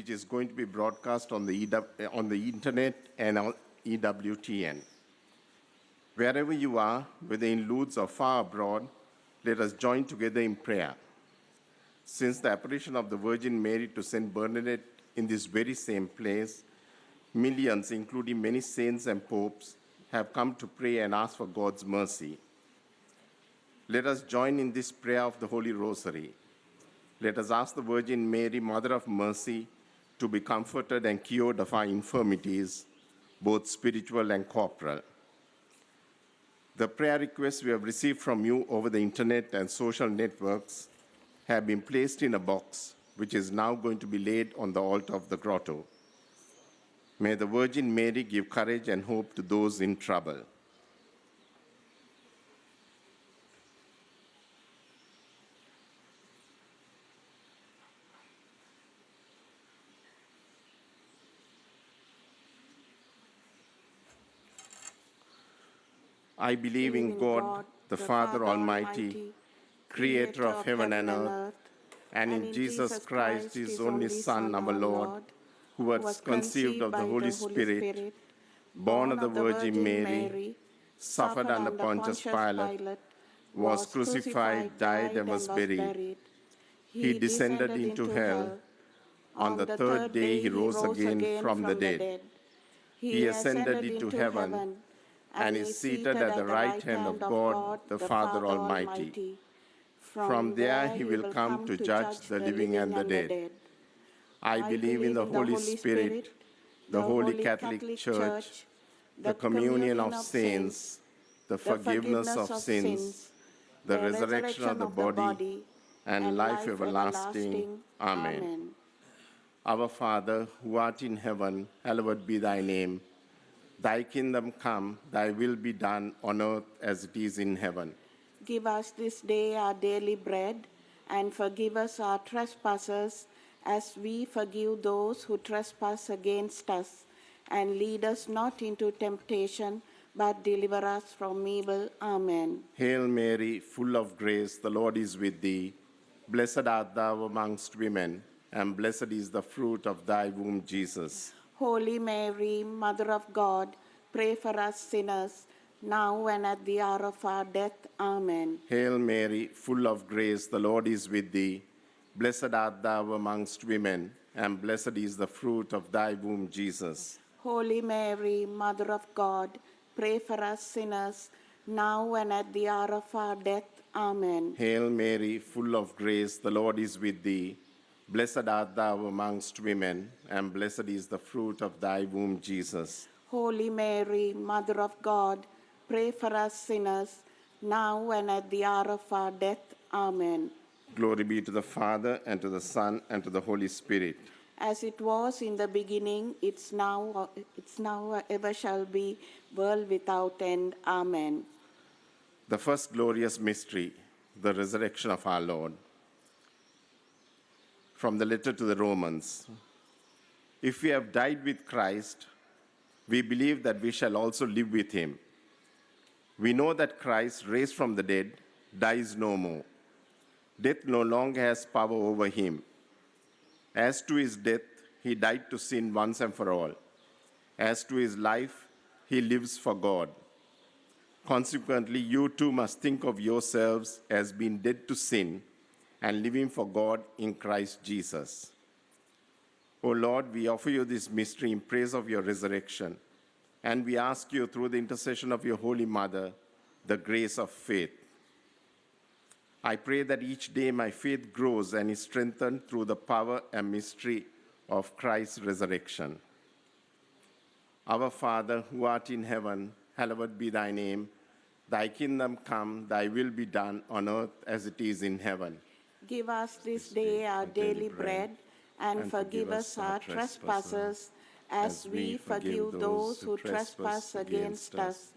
which is going to be broadcast on the internet and on EWTN. Wherever you are, whether in Lourdes or far abroad, let us join together in prayer. Since the apparition of the Virgin Mary to Saint Bernadette in this very same place, millions, including many saints and popes, have come to pray and ask for God's mercy. Let us join in this prayer of the Holy Rosary. Let us ask the Virgin Mary, Mother of Mercy, to be comforted and cured of our infirmities, both spiritual and corporal. The prayer requests we have received from you over the internet and social networks have been placed in a box, which is now going to be laid on the altar of the grotto. May the Virgin Mary give courage and hope to those in trouble. I believe in God, the Father Almighty, creator of heaven and earth, and in Jesus Christ, his only Son, our Lord, who was conceived of the Holy Spirit, born of the Virgin Mary, suffered under Pontius Pilate, was crucified, died, and was buried. He descended into hell. On the third day he rose again from the dead. He ascended into heaven and is seated at the right hand of God, the Father Almighty. From there he will come to judge the living and the dead. I believe in the Holy Spirit, the Holy Catholic Church, the communion of saints, the forgiveness of sins, the resurrection of the body, and life everlasting. Amen. Our Father, who art in heaven, hallowed be thy name. Thy kingdom come, thy will be done on earth as it is in heaven. Give us this day our daily bread, and forgive us our trespasses, as we forgive those who trespass against us. And lead us not into temptation, but deliver us from evil. Amen. Hail Mary, full of grace, the Lord is with thee. Blessed art thou amongst women, and blessed is the fruit of thy womb, Jesus. Holy Mary, Mother of God, pray for us sinners, now and at the hour of our death. Amen. Hail Mary, full of grace, the Lord is with thee. Blessed art thou amongst women, and blessed is the fruit of thy womb, Jesus. Holy Mary, Mother of God, pray for us sinners, now and at the hour of our death. Amen. Hail Mary, full of grace, the Lord is with thee. Blessed art thou amongst women, and blessed is the fruit of thy womb, Jesus. Holy Mary, Mother of God, pray for us sinners, now and at the hour of our death. Amen. Glory be to the Father, and to the Son, and to the Holy Spirit. As it was in the beginning, it's now, ever shall be, world without end. Amen. The first glorious mystery, the resurrection of our Lord. From the letter to the Romans. If we have died with Christ, we believe that we shall also live with him. We know that Christ, raised from the dead, dies no more. Death no longer has power over him. As to his death, he died to sin once and for all. As to his life, he lives for God. Consequently, you too must think of yourselves as being dead to sin and living for God in Christ Jesus. O Lord, we offer you this mystery in praise of your resurrection, and we ask you through the intercession of your Holy Mother, the grace of faith. I pray that each day my faith grows and is strengthened through the power and mystery of Christ's resurrection. Our Father, who art in heaven, hallowed be thy name. Thy kingdom come, thy will be done on earth as it is in heaven. Give us this day our daily bread, and forgive us our trespasses, as we forgive those who trespass against us.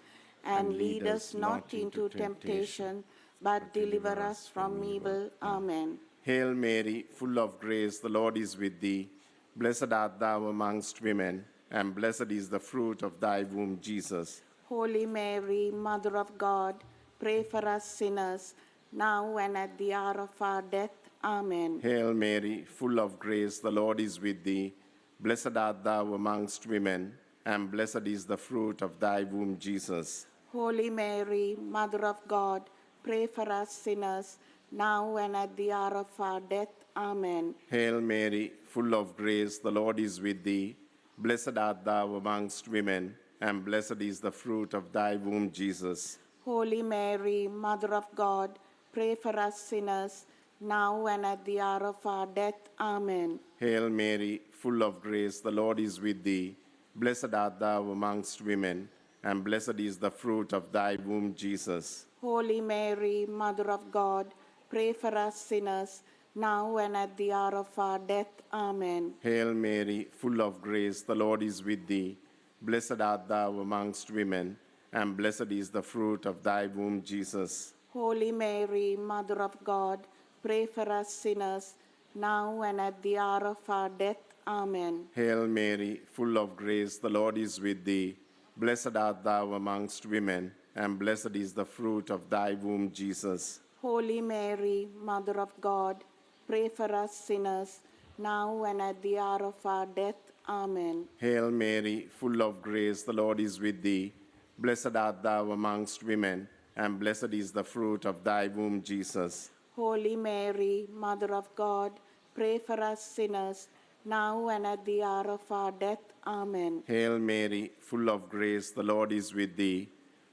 And lead us not into temptation, but deliver us from evil. Amen. Hail Mary, full of grace, the Lord is with thee. Blessed art thou amongst women, and blessed is the fruit of thy womb, Jesus. Holy Mary, Mother of God, pray for us sinners, now and at the hour of our death. Amen. Hail Mary, full of grace, the Lord is with thee. Blessed art thou amongst women, and blessed is the fruit of thy womb, Jesus. Holy Mary, Mother of God, pray for us sinners, now and at the hour of our death. Amen. Hail Mary, full of grace, the Lord is with thee. Blessed art thou amongst women, and blessed is the fruit of thy womb, Jesus. Holy Mary, Mother of God, pray for us sinners, now and at the hour of our death. Amen. Hail Mary, full of grace, the Lord is with thee. Blessed art thou amongst women, and blessed is the fruit of thy womb, Jesus. Holy Mary, Mother of God, pray for us sinners, now and at the hour of our death. Amen. Hail Mary, full of grace, the Lord is with thee. Blessed art thou amongst women, and blessed is the fruit of thy womb, Jesus. Holy Mary, Mother of God, pray for us sinners, now and at the hour of our death. Amen. Hail Mary, full of grace, the Lord is with thee. Blessed art thou amongst women, and blessed is the fruit of thy womb, Jesus. Holy Mary, Mother of God, pray for us sinners, now and at the hour of our death. Amen. Hail Mary, full of grace, the Lord is with thee. Blessed art thou amongst women, and blessed is the fruit of thy womb, Jesus. Holy Mary, Mother of God, pray for us sinners, now and at the hour of our death. Amen. Hail Mary, full of grace, the Lord is with thee.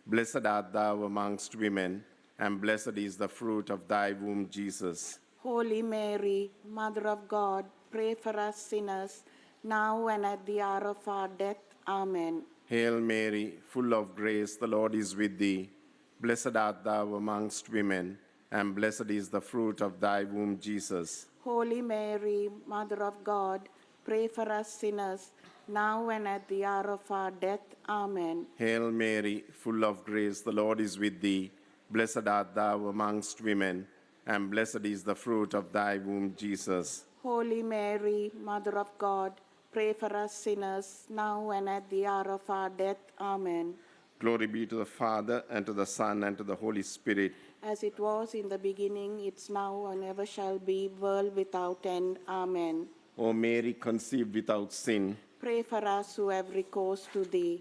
Blessed art thou amongst women, and blessed is the fruit of thy womb, Jesus. Holy Mary, Mother of God, pray for us sinners, now and at the hour of our death. Amen. Hail Mary, full of grace, the Lord is with thee. Blessed art thou amongst women, and blessed is the fruit of thy womb, Jesus. Holy Mary, Mother of God, pray for us sinners, now and at the hour of our death. Amen. Hail Mary, full of grace, the Lord is with thee. Blessed art thou amongst women, and blessed is the fruit of thy womb, Jesus. Holy Mary, Mother of God, pray for us sinners, now and at the hour of our death. Amen. Glory be to the Father, and to the Son, and to the Holy Spirit. As it was in the beginning, it's now, and ever shall be, world without end. Amen. O Mary, conceived without sin. Pray for us who have recourse to thee.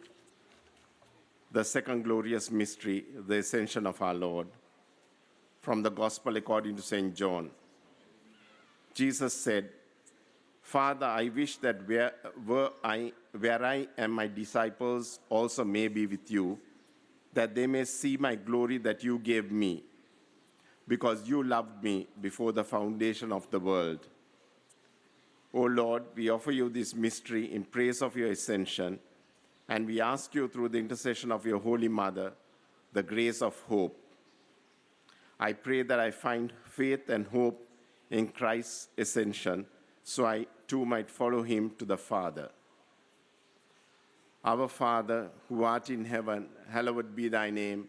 The second glorious mystery, the Ascension of our Lord. From the Gospel according to St. John. Jesus said, Father, I wish that where I am, my disciples also may be with you, that they may see my glory that you gave me, because you loved me before the foundation of the world. O Lord, we offer you this mystery in praise of your ascension, and we ask you through the intercession of your Holy Mother, the grace of hope. I pray that I find faith and hope in Christ's ascension, so I too might follow him to the Father. Our Father, who art in heaven, hallowed be thy name.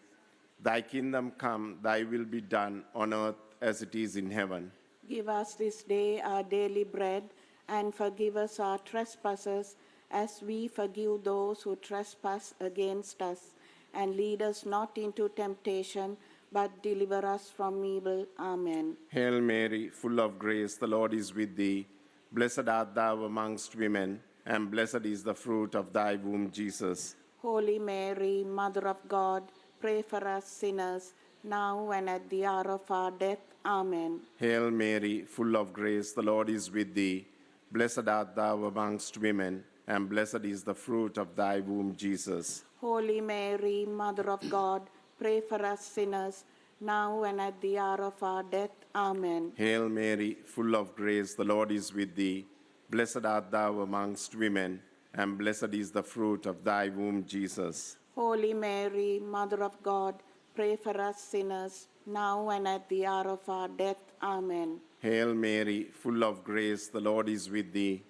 Thy kingdom come, thy will be done on earth as it is in heaven. Give us this day our daily bread, and forgive us our trespasses, as we forgive those who trespass against us. And lead us not into temptation, but deliver us from evil. Amen. Hail Mary, full of grace, the Lord is with thee. Blessed art thou amongst women, and blessed is the fruit of thy womb, Jesus. Holy Mary, Mother of God, pray for us sinners, now and at the hour of our death. Amen. Hail Mary, full of grace, the Lord is with thee. Blessed art thou amongst women, and blessed is the fruit of thy womb, Jesus. Holy Mary, Mother of God, pray for us sinners, now and at the hour of our death. Amen. Hail Mary, full of grace, the Lord is with thee. Blessed art thou amongst women, and blessed is the fruit of thy womb, Jesus. Holy Mary, Mother of God, pray for us sinners, now and at the hour of our death. Amen. Hail Mary, full of grace, the Lord is with thee.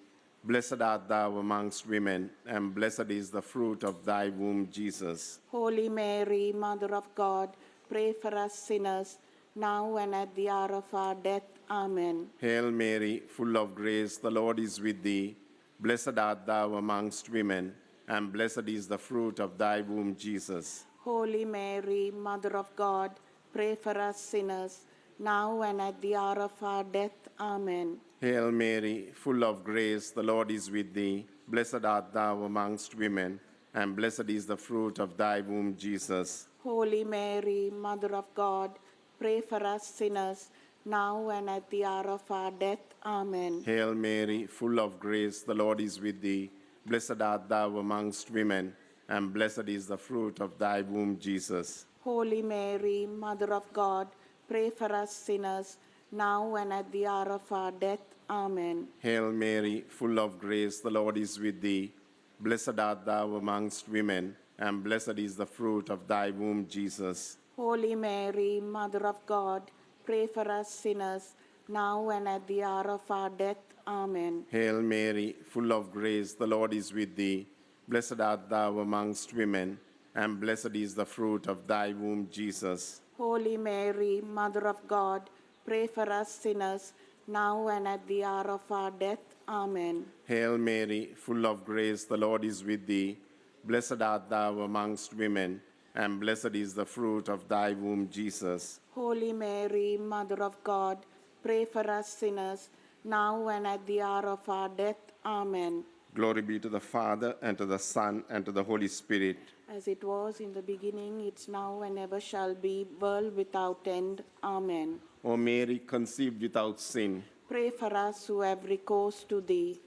Blessed art thou amongst women, and blessed is the fruit of thy womb, Jesus. Holy Mary, Mother of God, pray for us sinners, now and at the hour of our death. Amen. Hail Mary, full of grace, the Lord is with thee. Blessed art thou amongst women, and blessed is the fruit of thy womb, Jesus. Holy Mary, Mother of God, pray for us sinners, now and at the hour of our death. Amen. Hail Mary, full of grace, the Lord is with thee. Blessed art thou amongst women, and blessed is the fruit of thy womb, Jesus. Holy Mary, Mother of God, pray for us sinners, now and at the hour of our death. Amen. Hail Mary, full of grace, the Lord is with thee. Blessed art thou amongst women, and blessed is the fruit of thy womb, Jesus. Holy Mary, Mother of God, pray for us sinners, now and at the hour of our death. Amen. Hail Mary, full of grace, the Lord is with thee. Blessed art thou amongst women, and blessed is the fruit of thy womb, Jesus. Holy Mary, Mother of God, pray for us sinners, now and at the hour of our death. Amen. Hail Mary, full of grace, the Lord is with thee. Blessed art thou amongst women, and blessed is the fruit of thy womb, Jesus. Holy Mary, Mother of God, pray for us sinners, now and at the hour of our death. Amen. Hail Mary, full of grace, the Lord is with thee. Blessed art thou amongst women, and blessed is the fruit of thy womb, Jesus. Holy Mary, Mother of God, pray for us sinners, now and at the hour of our death. Amen. Glory be to the Father, and to the Son, and to the Holy Spirit. As it was in the beginning, it's now and ever shall be, world without end. Amen. O Mary, conceived without sin. Pray for us who have recourse to thee.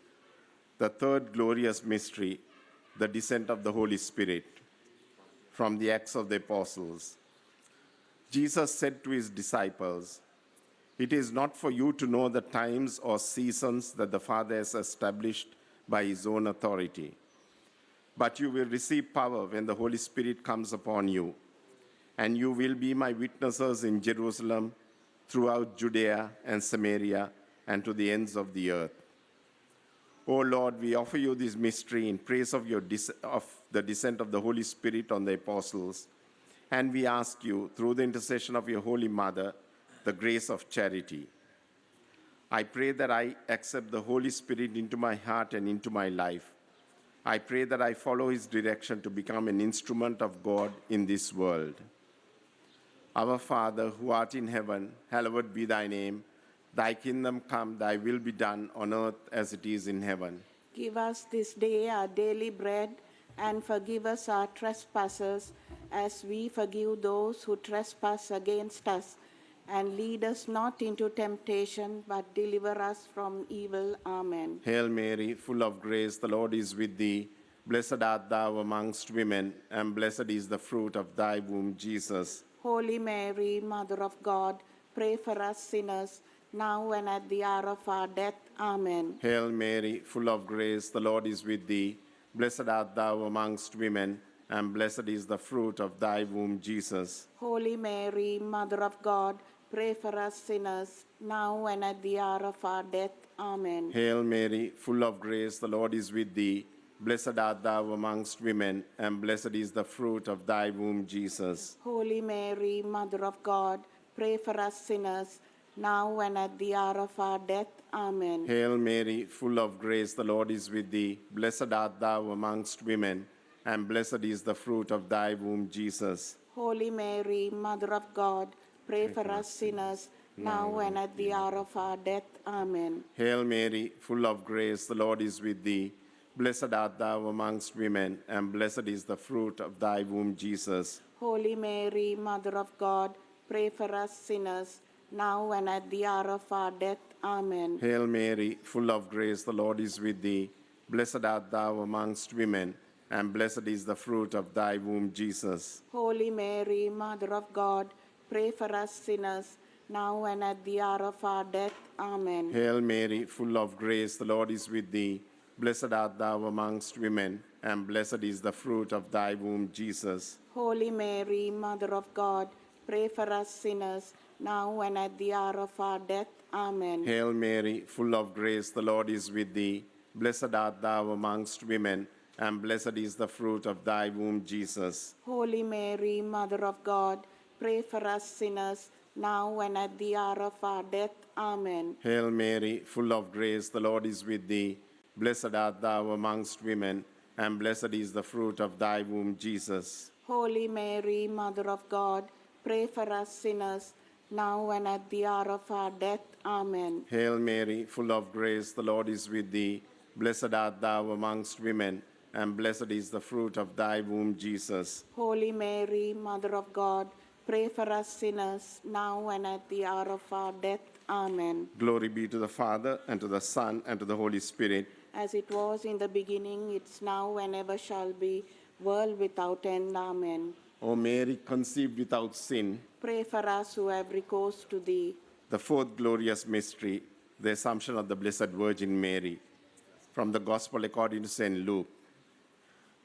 The third glorious mystery, the descent of the Holy Spirit. From the Acts of the Apostles. Jesus said to his disciples, "It is not for you to know the times or seasons that the Father has established by his own authority. But you will receive power when the Holy Spirit comes upon you, and you will be my witnesses in Jerusalem, throughout Judea and Samaria, and to the ends of the earth." O Lord, we offer you this mystery in praise of the descent of the Holy Spirit on the apostles, and we ask you, through the intercession of your Holy Mother, the grace of charity. I pray that I accept the Holy Spirit into my heart and into my life. I pray that I follow his direction to become an instrument of God in this world. Our Father, who art in heaven, hallowed be thy name. Thy kingdom come, thy will be done on earth as it is in heaven. Give us this day our daily bread, and forgive us our trespasses, as we forgive those who trespass against us. And lead us not into temptation, but deliver us from evil. Amen. Hail Mary, full of grace, the Lord is with thee. Blessed art thou amongst women, and blessed is the fruit of thy womb, Jesus. Holy Mary, Mother of God, pray for us sinners, now and at the hour of our death. Amen. Hail Mary, full of grace, the Lord is with thee. Blessed art thou amongst women, and blessed is the fruit of thy womb, Jesus. Holy Mary, Mother of God, pray for us sinners, now and at the hour of our death. Amen. Hail Mary, full of grace, the Lord is with thee. Blessed art thou amongst women, and blessed is the fruit of thy womb, Jesus. Holy Mary, Mother of God, pray for us sinners, now and at the hour of our death. Amen. Hail Mary, full of grace, the Lord is with thee. Blessed art thou amongst women, and blessed is the fruit of thy womb, Jesus. Holy Mary, Mother of God, pray for us sinners, now and at the hour of our death. Amen. Hail Mary, full of grace, the Lord is with thee. Blessed art thou amongst women, and blessed is the fruit of thy womb, Jesus. Holy Mary, Mother of God, pray for us sinners, now and at the hour of our death. Amen. Hail Mary, full of grace, the Lord is with thee. Blessed art thou amongst women, and blessed is the fruit of thy womb, Jesus. Holy Mary, Mother of God, pray for us sinners, now and at the hour of our death. Amen. Hail Mary, full of grace, the Lord is with thee. Blessed art thou amongst women, and blessed is the fruit of thy womb, Jesus. Holy Mary, Mother of God, pray for us sinners, now and at the hour of our death. Amen. Hail Mary, full of grace, the Lord is with thee. Blessed art thou amongst women, and blessed is the fruit of thy womb, Jesus. Holy Mary, Mother of God, pray for us sinners, now and at the hour of our death. Amen. Hail Mary, full of grace, the Lord is with thee. Blessed art thou amongst women, and blessed is the fruit of thy womb, Jesus. Holy Mary, Mother of God, pray for us sinners, now and at the hour of our death. Amen. Hail Mary, full of grace, the Lord is with thee. Blessed art thou amongst women, and blessed is the fruit of thy womb, Jesus. Holy Mary, Mother of God, pray for us sinners, now and at the hour of our death. Amen. Glory be to the Father, and to the Son, and to the Holy Spirit. As it was in the beginning, it's now and ever shall be, world without end. Amen. O Mary, conceived without sin. Pray for us who have recourse to thee. The fourth glorious mystery, the Assumption of the Blessed Virgin Mary. From the Gospel according to St. Luke.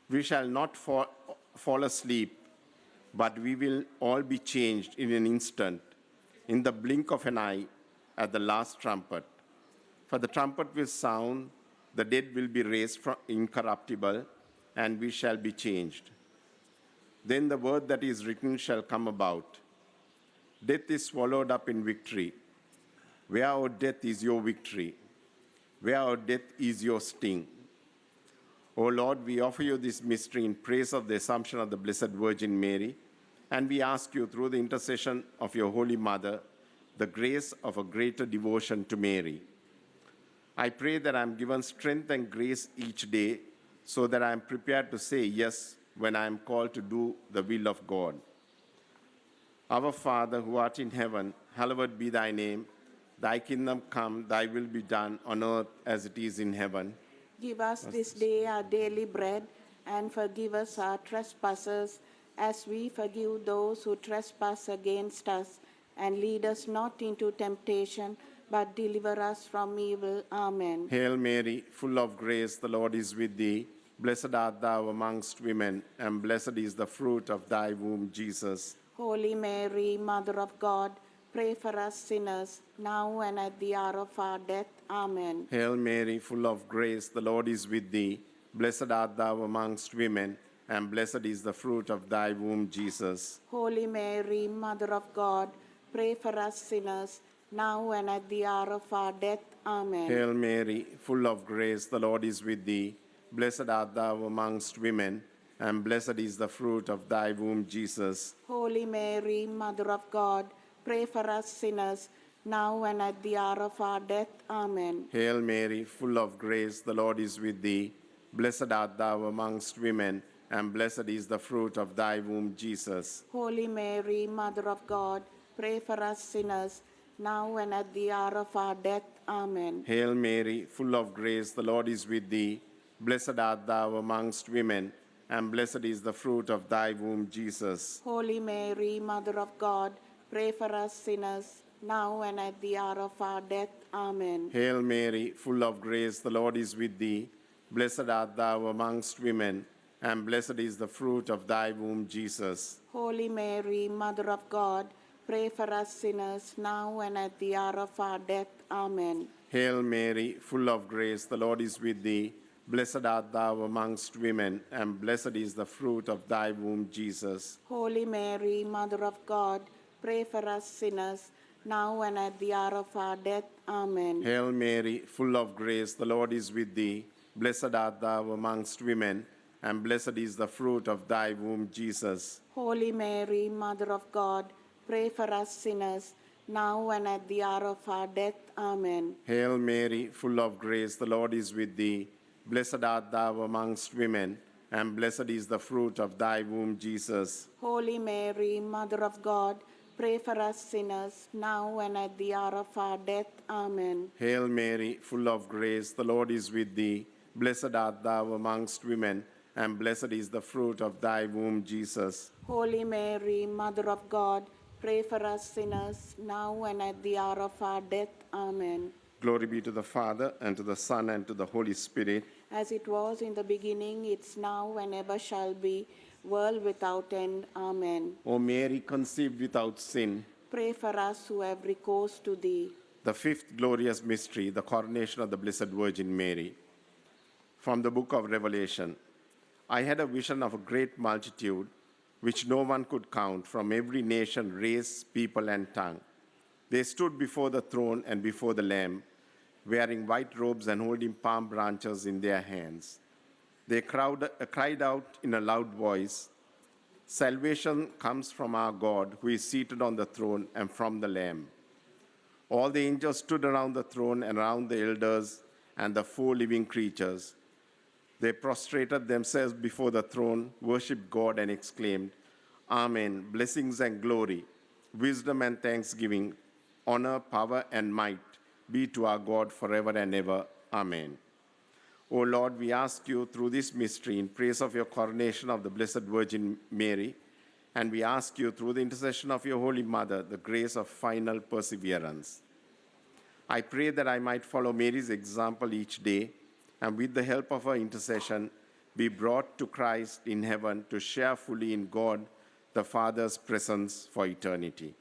We shall not fall asleep, but we will all be changed in an instant, in the blink of an eye, at the last trumpet. For the trumpet will sound, the dead will be raised from incorruptible, and we shall be changed. Then the word that is written shall come about. Death is swallowed up in victory. Where, O death, is your victory? Where, O death, is your sting? O Lord, we offer you this mystery in praise of the Assumption of the Blessed Virgin Mary, and we ask you through the intercession of your Holy Mother, the grace of a greater devotion to Mary. I pray that I am given strength and grace each day so that I am prepared to say yes when I am called to do the will of God. Our Father, who art in heaven, hallowed be thy name. Thy kingdom come, thy will be done on earth as it is in heaven. Give us this day our daily bread, and forgive us our trespasses, as we forgive those who trespass against us. And lead us not into temptation, but deliver us from evil. Amen. Hail Mary, full of grace, the Lord is with thee. Blessed art thou amongst women, and blessed is the fruit of thy womb, Jesus. Holy Mary, Mother of God, pray for us sinners, now and at the hour of our death. Amen. Hail Mary, full of grace, the Lord is with thee. Blessed art thou amongst women, and blessed is the fruit of thy womb, Jesus. Holy Mary, Mother of God, pray for us sinners, now and at the hour of our death. Amen. Hail Mary, full of grace, the Lord is with thee. Blessed art thou amongst women, and blessed is the fruit of thy womb, Jesus. Holy Mary, Mother of God, pray for us sinners, now and at the hour of our death. Amen. Hail Mary, full of grace, the Lord is with thee. Blessed art thou amongst women, and blessed is the fruit of thy womb, Jesus. Holy Mary, Mother of God, pray for us sinners, now and at the hour of our death. Amen. Hail Mary, full of grace, the Lord is with thee. Blessed art thou amongst women, and blessed is the fruit of thy womb, Jesus. Holy Mary, Mother of God, pray for us sinners, now and at the hour of our death. Amen. Hail Mary, full of grace, the Lord is with thee. Blessed art thou amongst women, and blessed is the fruit of thy womb, Jesus. Holy Mary, Mother of God, pray for us sinners, now and at the hour of our death. Amen. Hail Mary, full of grace, the Lord is with thee. Blessed art thou amongst women, and blessed is the fruit of thy womb, Jesus. Holy Mary, Mother of God, pray for us sinners, now and at the hour of our death. Amen. Hail Mary, full of grace, the Lord is with thee. Blessed art thou amongst women, and blessed is the fruit of thy womb, Jesus. Holy Mary, Mother of God, pray for us sinners, now and at the hour of our death. Amen. Hail Mary, full of grace, the Lord is with thee. Blessed art thou amongst women, and blessed is the fruit of thy womb, Jesus. Holy Mary, Mother of God, pray for us sinners, now and at the hour of our death. Amen. Hail Mary, full of grace, the Lord is with thee. Blessed art thou amongst women, and blessed is the fruit of thy womb, Jesus. Holy Mary, Mother of God, pray for us sinners, now and at the hour of our death. Amen. Glory be to the Father, and to the Son, and to the Holy Spirit. As it was in the beginning, it's now and ever shall be, world without end. Amen. O Mary, conceived without sin. Pray for us who have recourse to thee. The fifth glorious mystery, the coronation of the Blessed Virgin Mary. From the book of Revelation. I had a vision of a great multitude, which no one could count, from every nation, race, people, and tongue. They stood before the throne and before the Lamb, wearing white robes and holding palm branches in their hands. They cried out in a loud voice, Salvation comes from our God, who is seated on the throne, and from the Lamb. All the angels stood around the throne and around the elders and the four living creatures. They prostrated themselves before the throne, worshipped God, and exclaimed, Amen. Blessings and glory, wisdom and thanksgiving, honor, power, and might be to our God forever and ever. Amen. O Lord, we ask you through this mystery in praise of your coronation of the Blessed Virgin Mary, and we ask you through the intercession of your Holy Mother, the grace of final perseverance. I pray that I might follow Mary's example each day, and with the help of her intercession, be brought to Christ in heaven to share fully in God the Father's presence for eternity.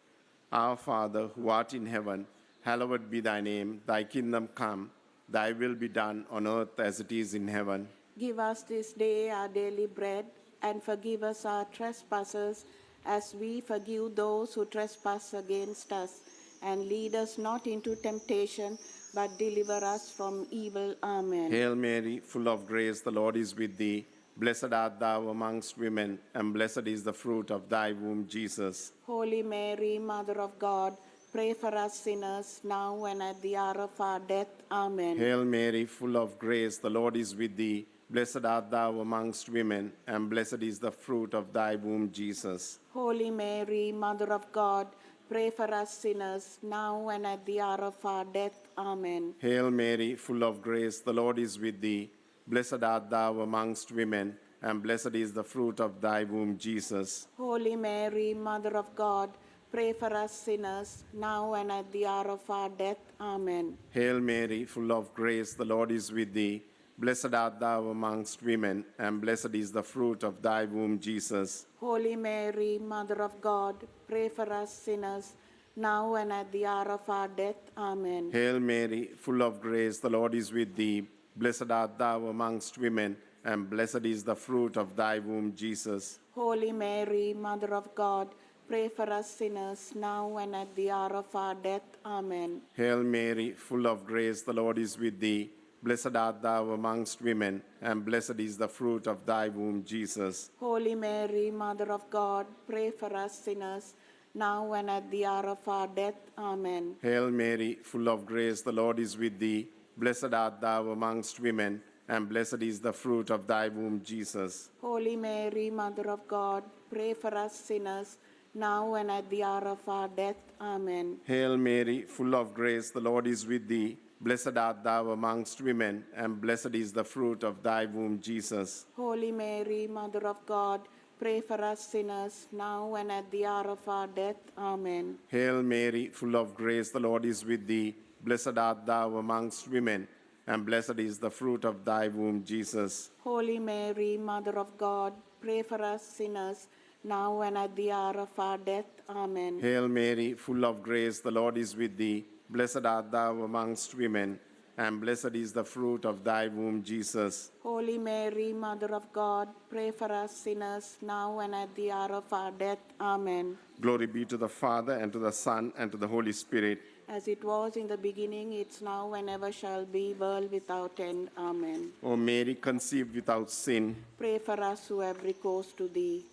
Our Father, who art in heaven, hallowed be thy name. Thy kingdom come, thy will be done on earth as it is in heaven. Give us this day our daily bread, and forgive us our trespasses, as we forgive those who trespass against us. And lead us not into temptation, but deliver us from evil. Amen. Hail Mary, full of grace, the Lord is with thee. Blessed art thou amongst women, and blessed is the fruit of thy womb, Jesus. Holy Mary, Mother of God, pray for us sinners, now and at the hour of our death. Amen. Hail Mary, full of grace, the Lord is with thee. Blessed art thou amongst women, and blessed is the fruit of thy womb, Jesus. Holy Mary, Mother of God, pray for us sinners, now and at the hour of our death. Amen. Hail Mary, full of grace, the Lord is with thee. Blessed art thou amongst women, and blessed is the fruit of thy womb, Jesus. Holy Mary, Mother of God, pray for us sinners, now and at the hour of our death. Amen. Hail Mary, full of grace, the Lord is with thee. Blessed art thou amongst women, and blessed is the fruit of thy womb, Jesus. Holy Mary, Mother of God, pray for us sinners, now and at the hour of our death. Amen. Hail Mary, full of grace, the Lord is with thee. Blessed art thou amongst women, and blessed is the fruit of thy womb, Jesus. Holy Mary, Mother of God, pray for us sinners, now and at the hour of our death. Amen. Hail Mary, full of grace, the Lord is with thee. Blessed art thou amongst women, and blessed is the fruit of thy womb, Jesus. Holy Mary, Mother of God, pray for us sinners, now and at the hour of our death. Amen. Hail Mary, full of grace, the Lord is with thee. Blessed art thou amongst women, and blessed is the fruit of thy womb, Jesus. Holy Mary, Mother of God, pray for us sinners, now and at the hour of our death. Amen. Hail Mary, full of grace, the Lord is with thee. Blessed art thou amongst women, and blessed is the fruit of thy womb, Jesus. Holy Mary, Mother of God, pray for us sinners, now and at the hour of our death. Amen. Hail Mary, full of grace, the Lord is with thee. Blessed art thou amongst women, and blessed is the fruit of thy womb, Jesus. Holy Mary, Mother of God, pray for us sinners, now and at the hour of our death. Amen. Hail Mary, full of grace, the Lord is with thee. Blessed art thou amongst women, and blessed is the fruit of thy womb, Jesus. Holy Mary, Mother of God, pray for us sinners, now and at the hour of our death. Amen. Glory be to the Father, and to the Son, and to the Holy Spirit. As it was in the beginning, it's now, and ever shall be, world without end. Amen. O Mary, conceived without sin, Pray for us who have recourse to thee.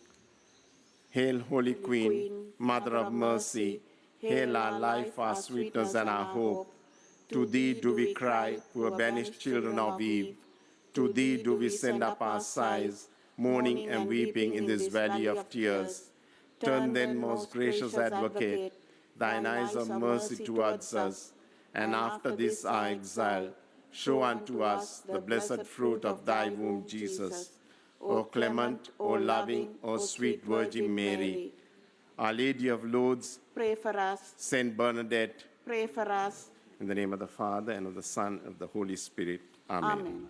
Hail, Holy Queen, Mother of mercy. Hail our life, our sweetness, and our hope. To thee do we cry, poor banished children of Eve. To thee do we send up our sighs, mourning and weeping in this valley of tears. Turn then, most gracious Advocate, thine eyes of mercy towards us, and after this our exile, show unto us the blessed fruit of thy womb, Jesus. O clement, O loving, O sweet Virgin Mary, Our Lady of Lourdes, Pray for us. Saint Bernadette, Pray for us. in the name of the Father, and of the Son, and of the Holy Spirit. Amen. Amen.